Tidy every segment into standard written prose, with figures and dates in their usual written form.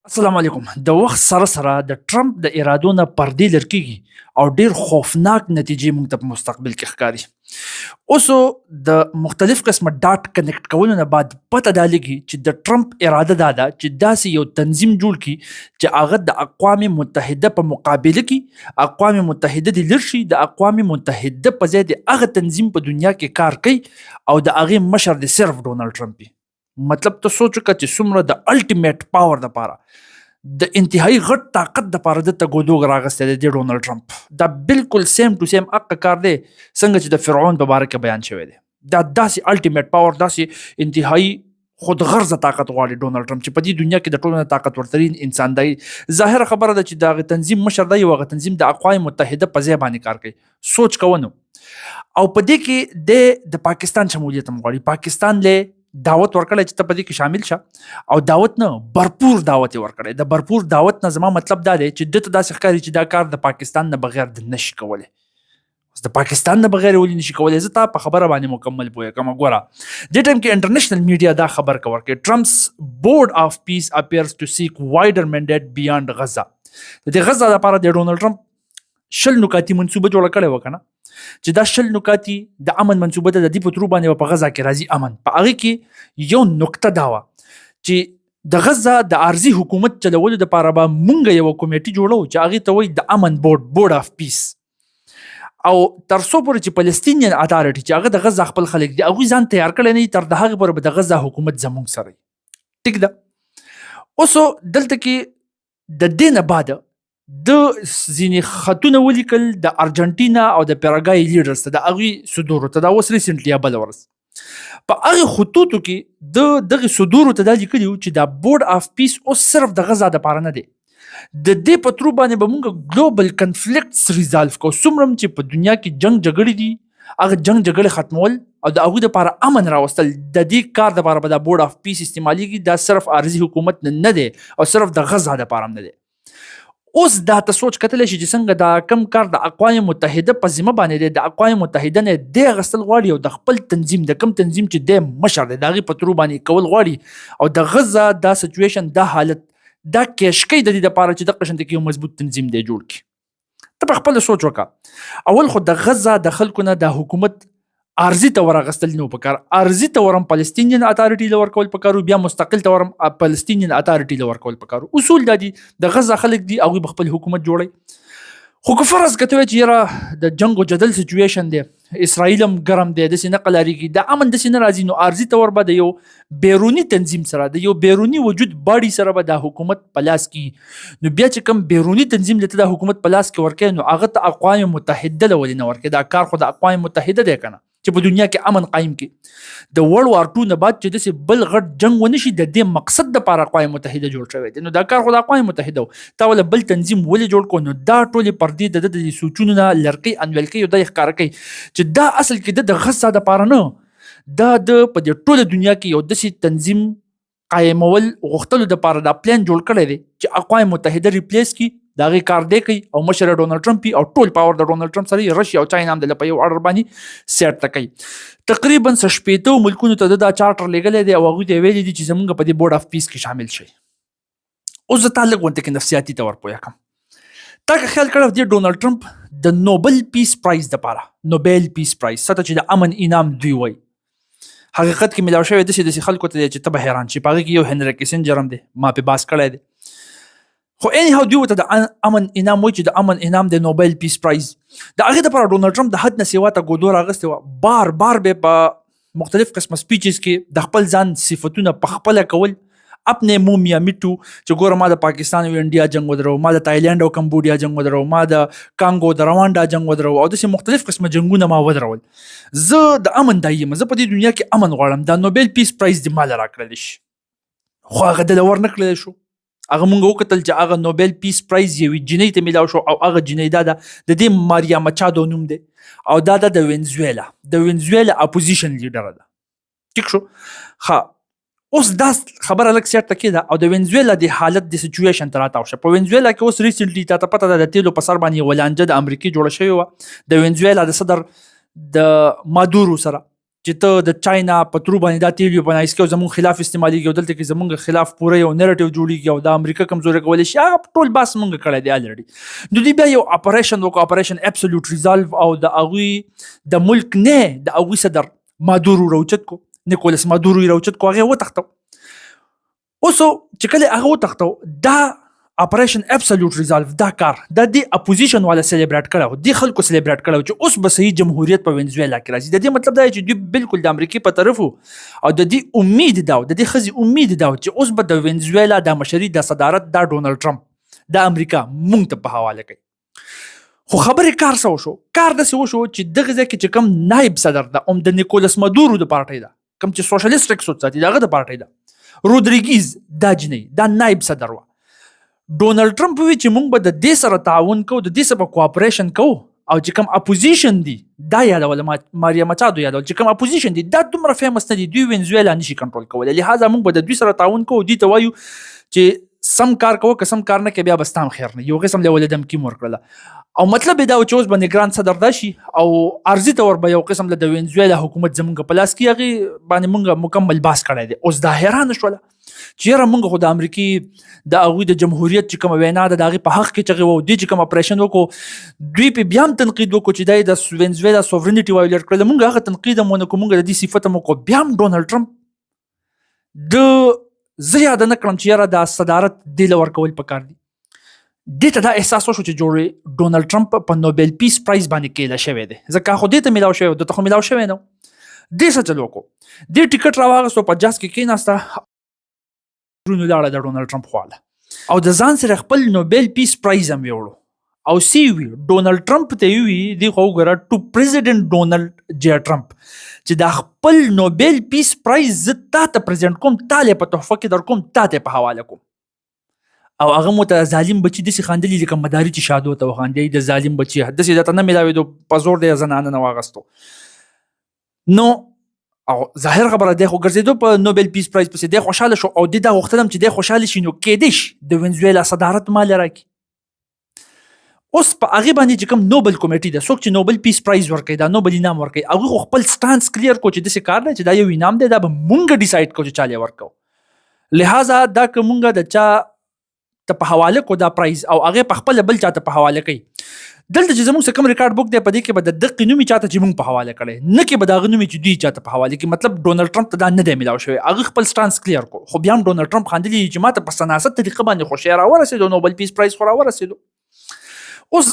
السلام علیکم. د وخت سره سره د ټرمپ د ارادو نه پردې لرکېږي او ډیر خوفناک نتیجې موږ ته په مستقبل کې ښکاري. اوسو د مختلف قسمه ډاټ کنیکټ کولو نه بعد پته دا لګي چې د ټرمپ اراده دا ده چې داسې یو تنظیم جوړ کړي چې هغه د اقوام متحده په مقابله کې اقوام متحده د لرشي د اقوام متحده په ځای د هغه تنظیم په دنیا کې کار کوي او د هغې مشر د صرف ډونالډ ټرمپ وي. مطلب ته سوچ وکړه چې څومره د الټیمیټ پاور دپاره د انتهایی غټ طاقت دپاره دته ګودوګ راغستی دی ډونالډ ټرمپ. دا بالکل سیم ټو سیم هغه کار دی څنګه چې د فرعون په باره کې بیان شوی دی. دا داسې الټیمیټ پاور داسې انتهایی خودغرضه طاقت غواړي ډونالډ ټرمپ چې په دې دنیا کې د ټولو نه طاقتورترین انسان دی. ظاهره خبره ده چې د هغه تنظیم مشر دی او هغه تنظیم د اقوام متحده په ځای باندې کار کوي. سوچ کوه نو. او په دې کې د پاکستان شمولیت هم غواړي. پاکستان له دعوت ورکړی چې ته په دې کې شامل شه او دعوت نه برپور دعوت یې ورکړی. د برپور دعوت نه زما مطلب دا دی چې دته داسې ښکاري چې دا کار د پاکستان نه بغیر د نشي کولی. د پاکستان نه بغیر ولې نشي کولی؟ زه تا په خبره باندې مکمل پوهېږم. ګوره دې ټایم کې انټرنیشنل میډیا دا خبر ورکړي ټرمپس بورډ آف پیس اپیرز ټو سیک وایډر مینډیټ بیانډ غزه. د دې غزه لپاره د ډونالډ ټرمپ 20 نکاتي منصوبه جوړه کړې وه که نه، چې دا 20 نکاتي د امن منصوبه ده. د دې په ترو باندې په غزه کې راځي امن. په هغې کې یو نکته دا وه چې د غزه د عارضي حکومت چلولو دپاره به مونږ یوه کمیټي جوړو چې هغې ته وایي د امن بورډ آف پیس. او تر څو پورې چې فلسطینین اتارټي چې هغه د غزه خپل خلک دي هغوی ځان تیار کړی نه وي، تر د هغې پورې به د غزه حکومت زمونږ سره وي. ټیک ده. اوسو دلته کې د دې نه بعده د ځینې خطونه ولیکل د ارجنټینا او د پیراګای لیډرز ته، د هغوی صدورو ته. دا اوس ریسنټلی بله ورځ په هغې خطوطو کې د دغې صدورو ته دا لیکلي وو چې دا بورډ آف پیس اوس صرف د غزه دپاره نه دی. د دې په ترو باندې به مونږ ګلوبل کنفلیکټس ریزالف کوو. څومره چې په دنیا کې جنګ جګړې دي هغه جنګ جګړې ختمول او د هغوی دپاره امن راوستل، د دې کار دپاره به دا بورډ آف پیس استعمالیږي. دا صرف عارضي حکومت نه دی او صرف د غزه دپاره هم نه دی. اوس دا ته سوچ کتلی شي چې څنګه دا کم کار د اقوام متحده په ذمه باندې دی. د اقوام متحده نه دی اخیستل غواړي او د خپل تنظیم د کم تنظیم چې دی مشر دی د هغې په ترو باندې کول غواړي. او د غزه دا سچویشن دا حالت دا کشکۍ د دې دپاره چې دغه شانتې کې یو مضبوط تنظیم دی جوړ کړي. ته په خپله سوچ وکړه. اول خو د غزه د خلکو نه د حکومت عارضي ته ورغستل نه پکار. عارضي ته ورم فلسطینین اتارټي له ورکول پکارو، بیا مستقل ته ورم فلسطینین اتارټي له ورکول پکارو. اصول دا دي د غزه خلک دي هغوی به خپل حکومت جوړوي. خو که فرض کته وایي چې یاره د جنګ و جدل سچویشن دی، اسرائیل هم ګرم دی، داسې نه قلاریږي، دا امن داسې نه راځي، نو عارضي ته ور به د یو بیروني تنظیم سره د یو بیروني وجود باډي سره به دا حکومت په لاس کې. نو بیا چې کوم بیروني تنظیم لته دا حکومت په لاس کې ورکوي نو هغه ته اقوام متحده له ولې نه ورکوي. دا کار خو د اقوام متحده دی که نه چې په دنیا کې امن قایم کړي. د ورلډ وار 2 نه بعد چې داسې بل غټ جنګ ونه شي د دې مقصد دپاره اقوام متحده جوړ شوی دی. نو دا کار خو د اقوام متحده و. تا ولې بل تنظیم ولې جوړ کړو؟ نو دا ټولې پردې د سوچونو نه لرکۍ انویل کوي او دا یې ښکاره کوي چې دا اصل کې د غزه دپاره نه، دا د په دې ټوله دنیا کې یو داسې تنظیم قایمول غوښتلو دپاره دا پلان جوړ کړی دی چې اقوام متحده ریپلیس کړي. د هغې کار دی کوي او مشر ډونالډ ټرمپ او ټول پاور د ډونالډ ټرمپ سره رشیا او چاینا هم د په یو اډر باندې سیټ ته کوي. تقریبا 60 ملکونو ته دا چارټر لیږلی دی او هغوی ته یې ویلي دي چې زموږ په دې بورډ آف پیس کې شامل شئ. اوس زه تا لږ غونډې کې نفسیاتي ته ورپویه کړم. تا که خیال کړی دې ډونالډ ټرمپ د نوبل پیس پرایز دپاره، نوبل پیس پرایز څه ته چې د امن انعام دوی وایي، حقیقت کې میلاو شوی داسې خلکو ته دی چې ته به حیران شي. په هغې کې یو هنري کیسنجر هم دی، ما پې بحث کړی دی. خو anyhow دوی ورته د امن انعام وایي چې د امن انعام د نوبل پیس پرایز. د هغې دپاره ډونالډ ټرمپ د حد نه سیوا ته ګودو راغستې وه. بار بار به په مختلف قسمه سپیچز کې د خپل ځان صفتونه په خپله کول. اپنے منہ میاں مټو چې ګوره ما د پاکستان او انډیا جنګ ودرو، ما د تایلند او کمبودیا جنګ ودرو، ما د کانګو د روانډا جنګ ودرو او داسې مختلف قسمه جنګونه ما ودرول. زه د امن دای یم، زه په دې دنیا کې امن غواړم. دا نوبل پیس پرایز دې ماله راکړلی شي. خو هغه دله ور نه کړلی شو. هغه مونږ وکتل چې هغه نوبل پیس پرایز یوې جینۍ ته میلاو شو او هغه جینۍ دا ده د دې ماریا مچادو نوم دی او دا ده د وینزویلا. د وینزویلا اپوزیشن لیډره ده. ټیک شو. ښه اوس دا خبره لږ سیټ ته کېده او د وینزویلا د حالت د سچویشن ته راتاو شه. په وینزویلا کې اوس ریسنټلی تا ته پته ده د تیلو په سر باندې یوه لانجه د امریکې جوړه شوې وه د وینزویلا د صدر د مادورو سره. چې ته د چاینا په ترو باندې دا تیل یو بنایس کې زموږ خلاف استعمالېږي او دلته کې زموږ خلاف پوره یو نریټیو جوړیږي او د امریکا کمزوري کولی شي هغه ټول باس موږ کړی دی الریډي د دې بیا یو اپریشن وکړو اپریشن ابسولوټ ریزالو او د هغوی د ملک نه د هغوی صدر مادورو راوچت کو نیکولس مادورو یې راوچت کو هغه وتښتو اوسو چې کله هغه وتښتو دا اپریشن ابسولوټ ریزالو دا کار د اپوزیشن والا سلیبریټ کړو د خلکو سلیبریټ کړو چې اوس به صحیح جمهوریت په وینزویلا کې راځي د دې مطلب دا چې دوی بالکل د امریکای په طرف او د دې امید دا د دې خزي امید دا چې اوس به د وینزویلا د مشري د صدارت د ډونالد ټرمپ د امریکا مونږ ته په حواله کوي خو خبرې کار سو شو کار داسې وشو چې دغه ځای کې چې کوم نائب صدر ده د نیکولس مادورو د پارټۍ ده کوم چې سوشلیست اقتصاد ساتي دغه د پارټۍ ده رودریګیز دا جنۍ دا نائب صدر و ډونالد ټرمپ وی چې موږ به د دې سره تعاون کوو د دې سره کوآپریشن کوو او چې کوم اپوزیشن دي دا یادول ماریا مچادو یادول چې کوم اپوزیشن دي دا دومره فیمس نه دي دوی وینزویلا نشي کنټرول کولی لہذا موږ به د دوی سره تعاون کوو دوی ته وایو چې سم کار کوو که سم کار نه کوي بیا به ستام خیر نه یو قسم له ولې دمکي ورکړله او مطلب دا و چې اوس به نګران صدر دا شي او عرضي طور به یو قسم له د وینزویلا حکومت زموږ په لاس کې هغې باندې موږ مکمل باس کړی دی اوس دا حیران شوله چې یاره موږ خو د امریکې د هغوی د جمهوریت چې کومه وینا ده د هغې په حق کې چې هغې دوی چې کوم اپریشن وکړو دوی پې بیا هم تنقید وکړو چې دا یې د وینزویلا سوورنټي وایولېټ کړله موږ هغه تنقید هم ونه کړو موږ د دې صفت هم وکړو بیا هم ډونالډ ټرمپ د زه یاده نه کړم چې یاره دا صدارت دې له ورکول پکار دي دې ته دا احساس وشو چې جوړې ډونالډ ټرمپ په نوبل پیس پرایز باندې کېله شوی دی ځکه خو دې ته میلاو شوی دته خو میلاو شوی نه دې څه چل وکړو دې ټیکټ راواغستو په جاز کې کېناسته درونو لاړه د ډونالډ ټرمپ خواله او د ځان سره خپل نوبل پیس پرایز هم ویوړو او سی وی ډونالډ ټرمپ ته وی دی خو وګوره ټو پریزیډنټ ډونالډ جی ټرمپ چې دا خپل نوبل پیس پرایز زه تا ته پریزنټ کوم تاله په تحفه کې در کوم تا ته په حواله کوم او هغه مو ته ظالم بچی داسې خاندلي لکه مداري چې شادو ته وخاندي د ظالم بچی داسې درته نه میلاوېدو په زور دی زنانه نه واغستو نو او ظاهر خبره دی خو ګرځېدو په نوبل پیس پرایز پسې دی خوشحاله شو او دی دا غوښتلم چې دی خوشحاله شي نو کېدی شي د وینزویلا صدارت ما له راکړي اوس په هغې باندې چې کوم نوبل کمیټي ده څوک چې نوبل پیس پرایز ورکوي دا نوبل انعام ورکوي هغوی خو خپل سټانس کلیر کړو چې داسې کار دی چې دا یو انعام دی دا به مونږ ډیسایډ کړو چې چا له ورکوو لہذا دا که مونږ د چا ته په حواله کو دا پرایز او هغې په خپله بل چاته په حواله کوي دلته چې زموږ څه کوم ریکارډ بک دی په دې کې به د دقې نومې چاته چې موږ په حواله کړی نه کې به د هغه نومې چې دوی چاته په حواله کړي مطلب ډونالډ ټرمپ ته دا نه دی میلاو شوی هغه خپل سټانس کلیر کو خو بیا هم ډونالډ ټرمپ خاندلي چې ما ته په سناست طریقه باندې خو شی راورسېدو نوبل پیس پرایز خو راورسېدو اوس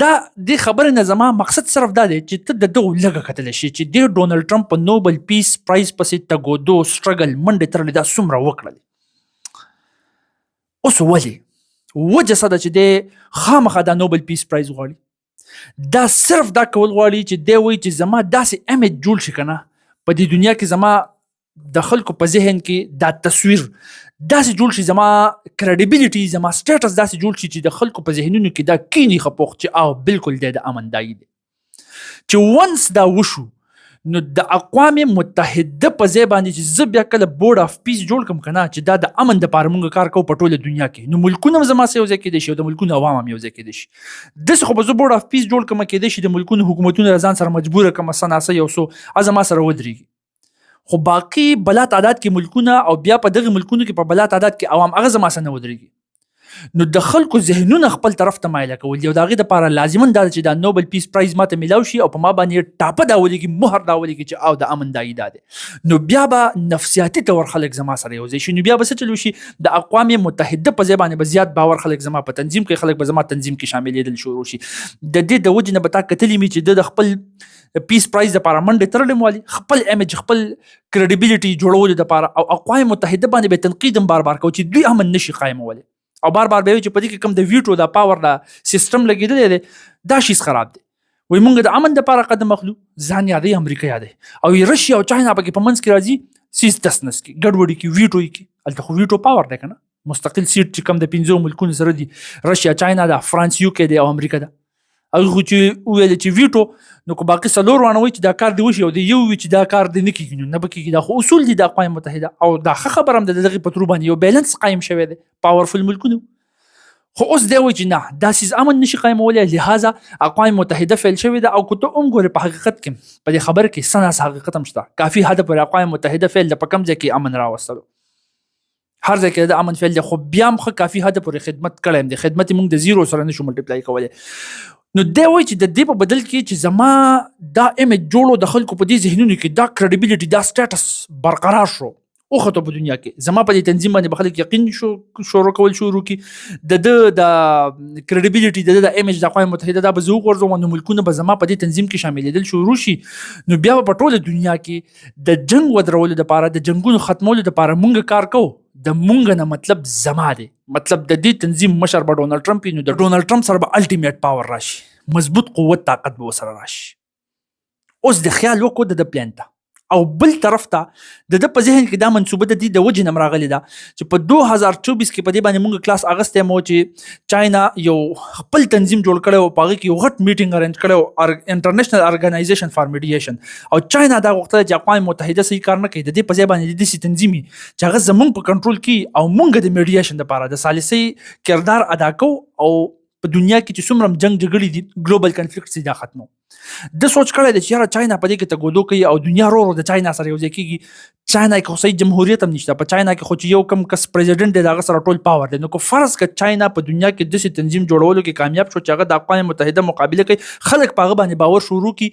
دا دې خبرې نه زما مقصد صرف دا دی چې ته د دغو لږه کتلی شي چې دې ډونالډ ټرمپ په نوبل پیس پرایز پسې تګودو سټرګل منډې ترلې دا څومره وکړلې اوس ولې وجه څه ده چې دی خامخا دا نوبل پیس پرایز غواړي دا صرف دا کول غواړي چې دی وایي چې زما داسې امیج جوړ شي که نه په دې دنیا کې زما د خلکو په ذهن کې دا تصویر داسې جوړ شي زما کریډیبیلیټي زما سټیټس داسې جوړ شي چې د خلکو په ذهنونو کې دا کینی خپوخ چې او بالکل دی د امن دایي دی چې ونس دا وشو نو د اقوام متحده په ځای باندې چې زه بیا کله بورډ اف پیس جوړ کړم که نه چې دا د امن دپاره مونږ کار کوو په ټوله دنیا کې نو ملکونه هم زما سره یو ځای کېدی شي او د ملکونو عوام هم یو ځای کېدی شي داسې خو به زه بورډ اف پیس جوړ کړم کېدی شي د ملکونو حکومتونه ځان سره مجبوره کړم سناسه یو څو زما سره ودرېږي خو باقي بلا تعداد کې ملکونه او بیا په دغه ملکونو کې په بلا تعداد کې عوام هغه زما سره نه ودرېږي نو د خلکو ذهنونه خپل طرف ته مایله کول یو د هغې دپاره لازما دا چې دا نوبل پیس پرایز ماته میلاو شي او په ما باندې ټاپه دا ولګي مهر دا ولګي چې او د امن دایي دا دی نو بیا به نفسیاتي طور خلک زما سره یو ځای شي نو بیا به څه چل وشي د اقوام متحده په ځای باندې به زیات باور خلک زما په تنظیم کې خلک به زما تنظیم کې شاملېدل شروع شي د دې د وجې نه به تا کتلي مې چې د خپل پیس پرایز دپاره منډې تړلې والي خپل امیج خپل کریډیبیلیټي جوړولو دپاره او اقوام متحده باندې به تنقید هم بار بار کوي چې دوی امن نشي قایمولی او بار بار به وي چې په دې کې کوم د ویټو د پاور د سیستم لګېدلی دی دا شیز خراب دی وایي موږ د امن دپاره قدم اخلو ځان یادوي امریکا یادوي او رشیا او چاینا پکې په منځ کې راځي سیز دسنس کې ګډوډي کې ویټو یې کې هلته خو ویټو پاور دی که نه مستقل سیټ چې کوم د 15 ملکونو سره دي رشیا چاینا ده فرانس یوکې دی او امریکا ده هغه خو چې وویل چې ویټو نو که باقي څلور وانه وایي چې دا کار دی وشي او د یو وي چې دا کار دی نه کېږي نو نه به کېږي دا خو اصول دي د اقوام متحده او دا ښه خبره هم د دغې په ترو باندې یو بیلنس قایم شوی دی پاورفل ملکونو خو اوس دی وایي چې نه دا سیز امن نشي قایمولی، لهذا اقوام متحده فعل شوې ده. او که ته هم ګورې په حقیقت کې په دې خبره کې سناس حقیقت هم شته، کافي حد پورې اقوام متحده فعل د په کوم ځای کې امن راوستلو، هر ځای کې د امن فعل دی، خو بیا هم ښه کافي حد پورې خدمت کړی دی، خدمت یې موږ د زیرو سره نشو ملټیپلای کولی. نو دی وایي چې د دې په بدل کې چې زما دا امیج جوړو د خلکو په دې ذهنونو کې دا کریډیبیلیټي دا سټیټس برقرار شو اوخته په دنیا کې، زما په دې تنظیم باندې به خلک یقین شروع کول شروع کړي، د کریډیبیلیټي د امیج د اقوام متحده دا به زه وغورځوم، نو ملکونه به زما په دې تنظیم کې شاملېدل شروع شي. نو بیا به په ټوله دنیا کې د جنګ ودرولو دپاره د جنګونو ختمولو دپاره مونږ کار کوو. د مونږ نه مطلب زما دی، مطلب د دې تنظیم مشر به ډونالډ ټرمپ وي، نو د ډونالډ ټرمپ سره به الټیمیټ پاور راشي، مضبوط قوت طاقت به ورسره راشي. اوس د خیال وکړو د پلان ته، او بل طرف ته د په ذهن کې دا منصوبه د دې د وجې نه راغلې ده چې په 2024 کې په دې باندې موږ کلاس اغستی مو چې چاینا یو خپل تنظیم جوړ کړی او په هغې کې یو غټ میټینګ ارینج کړی او انټرنیشنل ارګنایزیشن فار میډیشن، او چاینا دا غوښتله چې اقوام متحده صحیح کار نه کوي، د دې په ځای باندې د داسې تنظیم وي چې هغه زموږ په کنټرول کې او موږ د میډیشن دپاره د ثالثۍ کردار ادا کوو، او په دنیا کې چې څومره جنګ جګړې دي ګلوبل کنفلیکټس دي دا ختمو. د سوچ کړی دی چې یاره چاینا په دې کې تګودو کوي او دنیا رو د چاینا سره یو ځای کېږي. چاینا کې خو صحیح جمهوریت هم نشته، په چاینا کې خو چې یو کم کس پریزیډنټ دی د هغه سره ټول پاور دی. نو که فرض که چاینا په دنیا کې داسې تنظیم جوړولو کې کامیاب شو چې هغه د اقوام متحده مقابله کوي، خلک په هغه باندې باور شروع کړي،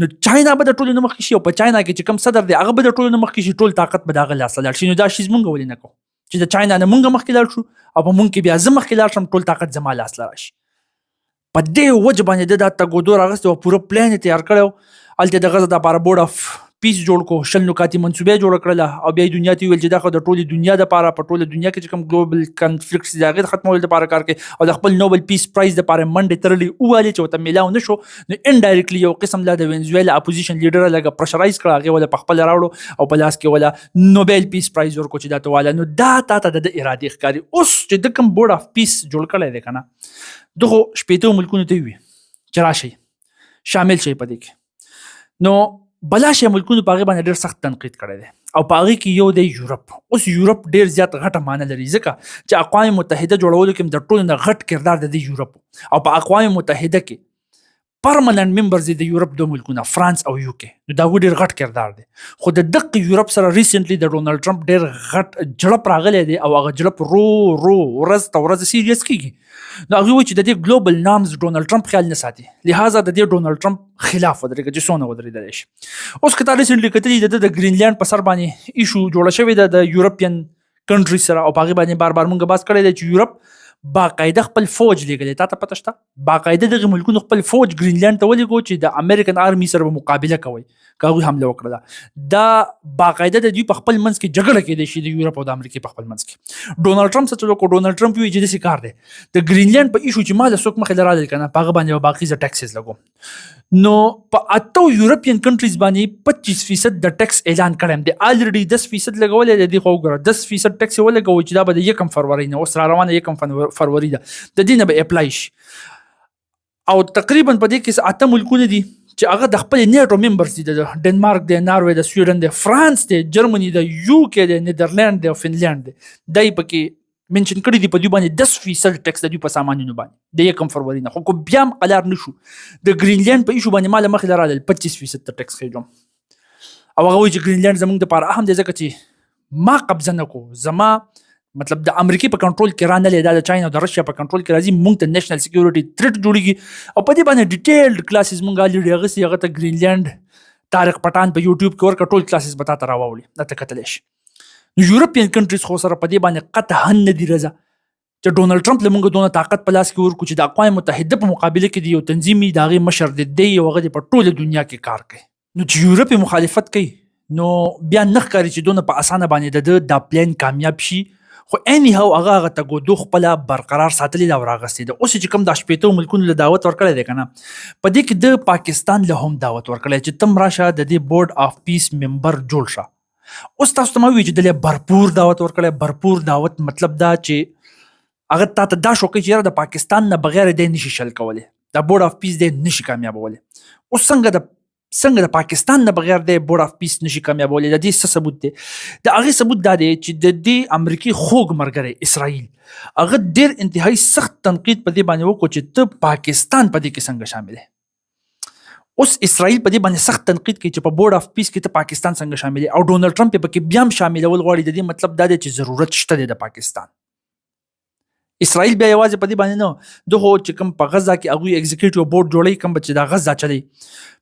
نو چاینا به د ټولو نه مخکې شي، او په چاینا کې چې کم صدر دی هغه به د ټولو نه مخکې شي، ټول طاقت به د هغه لاسه لاړ شي. نو دا شیز مونږ ولې نه کوو چې د چاینا نه مونږ مخکې لاړ شو، او په مونږ کې بیا زه مخکې لاړ شم، ټول طاقت زما لاس ته راشي. په دې وجه باندې دا تګودو راغستی او پوره پلان یې تیار کړی، هلته د غزه دپاره بورډ اف پیس جوړ کو، 20 نکاتي منصوبه جوړ کړله، او بیا دنیا ته ویل چې دا خو د ټولې دنیا دپاره په ټوله دنیا کې چې کوم ګلوبل کنفلیکټس دي هغې د ختمولو دپاره کار کوي، او د خپل نوبل پیس پرایز دپاره منډې تړلې ووالې چې ورته میلاو نه شو. نو انډایرکټلی یو قسم لا د وینزویلا اپوزیشن لیډر لږه پرشرایز کړه، هغې وله په خپله راوړو او په لاس کې وله نوبل پیس پرایز ورکړو چې دا ته واله. نو دا تا ته د ارادې ښکاري. اوس چې د کوم بورډ اف پیس جوړ کړی دی که نه، دغو شپېتو ملکونو ته وي چې راشئ شامل شئ په دې کې، نو بلا شی ملکونو په هغې باندې ډېر سخت تنقید کړی دی، او په هغې کې یو دی یورپ. اوس یورپ ډېر زیات غټه معنی لري، ځکه چې اقوام متحده جوړولو کې د ټولو نه غټ کردار د دې یورپ، او په اقوام متحده کې پرمننټ ممبرز دي د یورپ دو ملکونه فرانس او یو کې، نو دا ډېر غټ کردار دی. خو د دقې یورپ سره ریسنټلی د ډونالډ ټرمپ ډېر غټ جړپ راغلی دی، او هغه جړپ رو ورځ ته ورځ سیریس کېږي. نو هغې وایي چې د دې ګلوبل نامز ډونالډ ټرمپ خیال نه ساتي، لهذا د دې ډونالډ ټرمپ خلاف ودرېږه چې څونه ودرېدلی شي. اوس که تا ریسنټلی کتلي د ګرینلینډ په سر باندې ایشو جوړه شوې ده د یورپین کنټري سره، او په هغې باندې بار بار مونږ بحث کړی دی چې یورپ باقاعده خپل فوج لیږلی. تا ته پته شته باقاعده دغې ملکونو خپل فوج ګرینلینډ ته ولېږو چې د امریکن آرمي سره به مقابله کوئ که هغوی حمله وکړله. دا باقاعده د دوی په خپل منځ کې جګړه کېدی شي د یورپ او د امریکې په خپل منځ کې. ډونالډ ټرمپ څه چل وکړو؟ ډونالډ ټرمپ وایي چې داسې کار دی د ګرینلینډ په ایشو چې ما له څوک مخې له راغلل که نه، په هغه باندې به باقي زه ټکسز لګوم. نو په 8 یورپین کنټریز باندې 25% د ټکس اعلان کړی دی، الریډي 10% لګولی دی. دې خو وګوره 10% ټکس یې ولګوئ چې دا به د 1 فروری نه، اوس را روانه 1 فروری ده، د دې نه به اپلای شي. او تقریبا په دې کې 8 ملکونه دي چې هغه د خپل نیټو ممبرز دي، د ډنمارک دی، ناروې د سویډن دی، فرانس دی، جرمني دی، یو کې دی، نیدرلینډ دی او فنلینډ دی. دای پکې منشن کړي دي په دوی باندې 10% ټکس د دوی په سامانونو باندې د 1 فروری نه. خو که بیا هم قلار نه شو، د ګرینلینډ په ایشو باندې ما له مخې له راغلل 25% ټکس خېږم، او هغه وایي چې ګرینلینډ زموږ دپاره اهم دی ځکه چې ما قبضه نه کو، زما مطلب د امریکې په کنټرول کې رانلې، دا د چاینا او د رشیا په کنټرول کې راځي، مونږ ته نیشنل سیکیورټي تھریټ جوړیږي. او په دې باندې ډیټیلډ کلاسز مونږ الریډي اغوستي، هغه ته ګرینلینډ طارق پټان په یوټیوب کې ورکړه، ټول کلاسز به تا ته راواوړي، دا ته کتلی شي. نو یورپین کنټریز خو سره په دې باندې قطعا نه دي رضا چې ډونالډ ټرمپ له مونږ دونه طاقت په لاس کې ورکړو چې د اقوام متحده په مقابله کې د یو تنظیم د هغې مشر دی او هغه په ټوله دنیا کې کار کوي. نو چې یورپ مخالفت کوي، نو بیا نه ښکاري چې دونه په اسانه باندې د دا پلان کامیاب شي. خو اني هاو هغه تګودو خپل برقرار ساتلی دا ورغستې ده. اوس چې کوم د 18 ملکونو له دعوت ورکړی دی که نه، په دې کې د پاکستان له هم دعوت ورکړی چې تم راشه د دې بورډ اف پیس ممبر جوړ شه. اوس تاسو ته ما وایي چې دلې برپور دعوت ورکړی. برپور دعوت مطلب دا چې هغه تا ته دا شوقي چې یاره د پاکستان نه بغیر دی نشي شل کولی، دا بورډ اف پیس دی نشي کامیابولی. اوس څنګه د څنګه د پاکستان نه بغیر د بورډ اف پیس نشي کامیابولی؟ د دې څه ثبوت دی؟ د هغې ثبوت دا دی چې د دې امریکایي خوږ ملګری اسرائیل هغه ډېر انتهایی سخت تنقید په دې باندې وکړو چې ته پاکستان په دې کې څنګه شامل دی. اوس اسرائیل په دې باندې سخت تنقید کوي چې په بورډ اف پیس کې ته پاکستان څنګه شامل دی، او ډونالډ ټرمپ یې پکې بیا هم شاملول غواړي. د دې مطلب دا دی چې ضرورت شته دی د پاکستان. اسرائیل بیا یوازې په دې باندې نه، دغه چې کوم په غزه کې هغوی ایگزیکیوټیو بورډ جوړوي، کوم چې دا غزه چلی،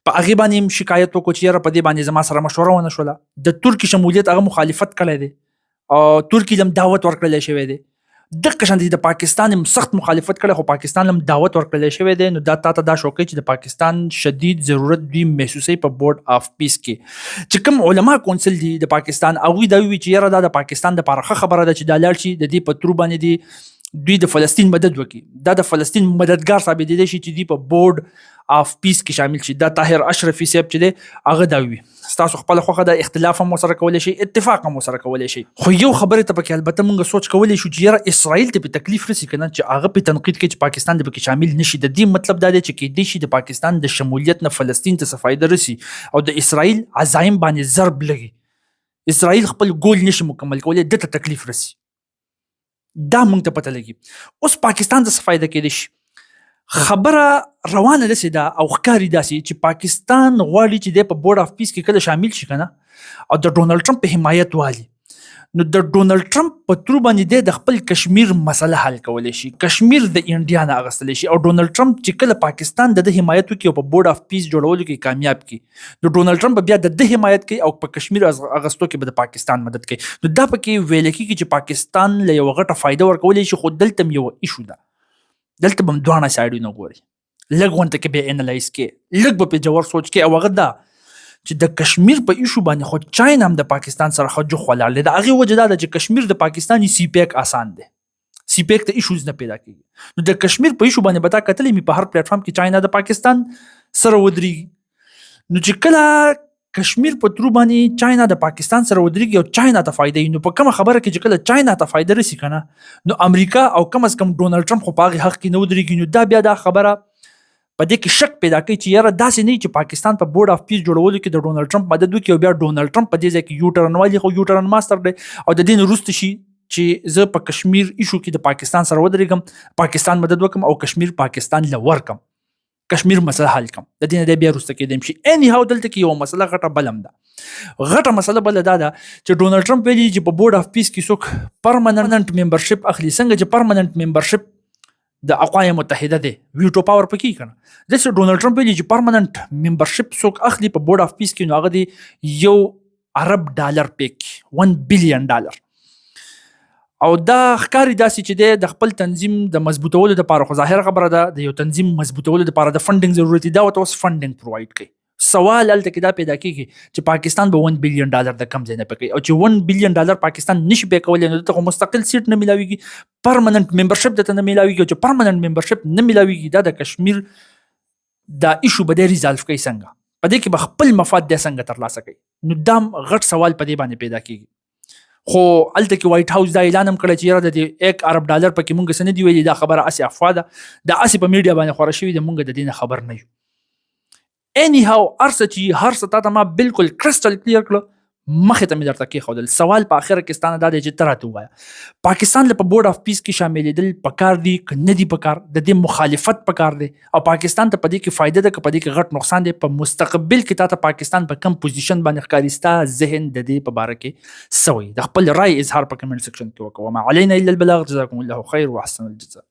په هغې باندې هم شکایت وکړو چې یاره په دې باندې زما سره مشوره ونه شوله. د ترکي شمولیت هغه مخالفت کړی دی او ترکي له هم دعوت ورکړلی شوی دی. دغه شان د پاکستان هم سخت مخالفت کړی، خو پاکستان هم دعوت ورکړلی شوی دی. نو دا تاته دا شو کوي چې د پاکستان شدید ضرورت دوی محسوسوي په بورډ اف پیس کې. چې کوم علما کونسل دي د پاکستان، هغوی دا وایي چې یاره دا د پاکستان دپاره ښه خبره ده چې دا لاړ شي، د دې په ترو باندې دي دوی د فلسطین مدد وکړي. دا د فلسطین مددګار ثابتېدی شي چې دوی په بورډ اف پیس کې شامل شي. دا طاهر اشرفي صاحب چې دی هغه دا وي. ستاسو خپله خوښه ده، اختلاف هم ورسره کولی شي، اتفاق هم ورسره کولی شي، خو یو خبرې ته پکې البته موږ سوچ کولی شو چې یاره اسرائیل ته پې تکلیف رسي که نه، چې هغه پې تنقید کوي چې پاکستان دې پکې شامل نشي. د دې مطلب دا دی چې کیدای شي د پاکستان د شمولیت نه فلسطین ته څه فایده رسي او د اسرائیل عزایم باندې ضرب لګي. اسرائیل خپل ګول نشي مکمل کولی، ده ته تکلیف رسي. دا موږ ته پته لګي. اوس پاکستان ته څه فایده کیدای شي؟ خبره روانه داسې ده او ښکاري داسې چې پاکستان غواړي چې دی په بورډ اف پیس کې کله شامل شي که نه، او د ډونالډ ټرمپ په حمایت والي. نو د ډونالډ ټرمپ په ترو باندې دی د خپل کشمیر مسله حل کولی شي، کشمیر د انډیا نه اخیستلی شي. او ډونالډ ټرمپ چې کله پاکستان د حمایت وکړي او په بورډ اف پیس جوړولو کې کامیاب کړي، نو ډونالډ ټرمپ بیا د حمایت کوي او په کشمیر اخیستو کې به د پاکستان مدد کوي. نو دا پکې ویل کېږي چې پاکستان له یوه غټه فایده ورکولی شي. خو دلته هم یوه ایشو ده، دلته به هم دواړه سایډونه ګوري، لږ غونته کې به انالایز کې، لږ به پې جوړ سوچ کې. او هغه دا چې د کشمیر په ایشو باندې خو چاینا هم د پاکستان سره ښه جوخ ولاړ دی. د هغې وجه دا ده چې کشمیر د پاکستاني سی پیک آسان دی، سی پیک ته ایشوز نه پیدا کېږي. نو د کشمیر په ایشو باندې به تا کتلی مې په هر پلیټفارم کې چاینا د پاکستان سره ودرېږي. نو چې کله کشمیر په ترو باندې چاینا د پاکستان سره ودرېږي او چاینا ته فایده وي، نو په کومه خبره کې چې کله چاینا ته فایده رسي که نه، نو امریکا او کم از کم ډونالډ ټرمپ خو په هغې حق کې نه ودرېږي. نو دا بیا دا خبره په دې کې شک پیدا کوي چې یاره داسې نه چې پاکستان په بورډ اف پیس جوړولو کې د ډونالډ ټرمپ مدد وکړي او بیا ډونالډ ټرمپ په دې ځای کې یو ټرن والي، خو یو ټرن ماستر دی او د دې نه وروسته شي چې زه په کشمیر ایشو کې د پاکستان سره ودرېږم، پاکستان مدد وکړم او کشمیر پاکستان له ورکم، کشمیر مسله حل کم. د دې نه دی بیا وروسته کېدی شي. اني هاو دلته کې یوه مسله غټه بل هم ده. غټه مسله بله دا ده چې ډونالډ ټرمپ ویلي چې په بورډ اف پیس کې څوک پرمننټ ممبرشپ اخلي. څنګه چې پرمننټ ممبرشپ د اقوام متحده دی، ویټو پاور پکې کنه، داسې ډونالډ ټرمپ ویلي چې پرمننټ ممبرشپ څوک اخلي په بورډ اف پیس کې، نو هغه دی $1 پیک، $1 بلین. او دا ښکاري داسې چې دی د خپل تنظیم د مضبوطولو دپاره، خو ظاهره خبره ده د یو تنظیم مضبوطولو دپاره د فنډینګ ضرورت دی، دا ورته اوس فنډینګ پرووایډ کوي. سوال هلته کې دا پیدا کېږي چې پاکستان به $1 بلین د کم ځای نه پی کوي، او چې $1 بلین پاکستان نشي پی کولی، نو دته خو مستقل سیټ نه میلاویږي، پرمننټ ممبرشپ دته نه میلاویږي. او چې پرمننټ ممبرشپ نه میلاویږي، دا د کشمیر دا ایشو به دی ریزالف کوي څنګه، په دې کې به خپل مفاد دی څنګه ترلاسه کوي. نو دا غټ سوال په دې باندې پیدا کېږي. خو هلته کې وایټ هاوس دا اعلان هم کړی چې یاره د $1 پکې مونږ څه نه دي ویلي، دا خبره هسې افوا ده، دا هسې په میډیا باندې خوره شوي ده، مونږ د دې نه خبر نه یو. اني هاو هر څه چې هر څه تا ته ما بالکل کرسټل کلیر کړه، مخې ته مې درته کېښودل. سوال په آخره کې ستا نه دا دی چې ته راته ووایه پاکستان له په بورډ اف پیس کې شاملېدل پکار دي که نه دي پکار؟ د دې مخالفت پکار دی او پاکستان ته په دې کې فایده ده که په دې کې غټ نقصان دی؟ په مستقبل کې تا ته پاکستان په کم پوزیشن باندې ښکاري؟ ستا ذهن د دې په باره کې څه وایي؟ د خپل رای اظهار په کمنټ سیکشن کې وکړه. وما علینا الا البلاغ. جزاکم الله خیر واحسن الجزاء.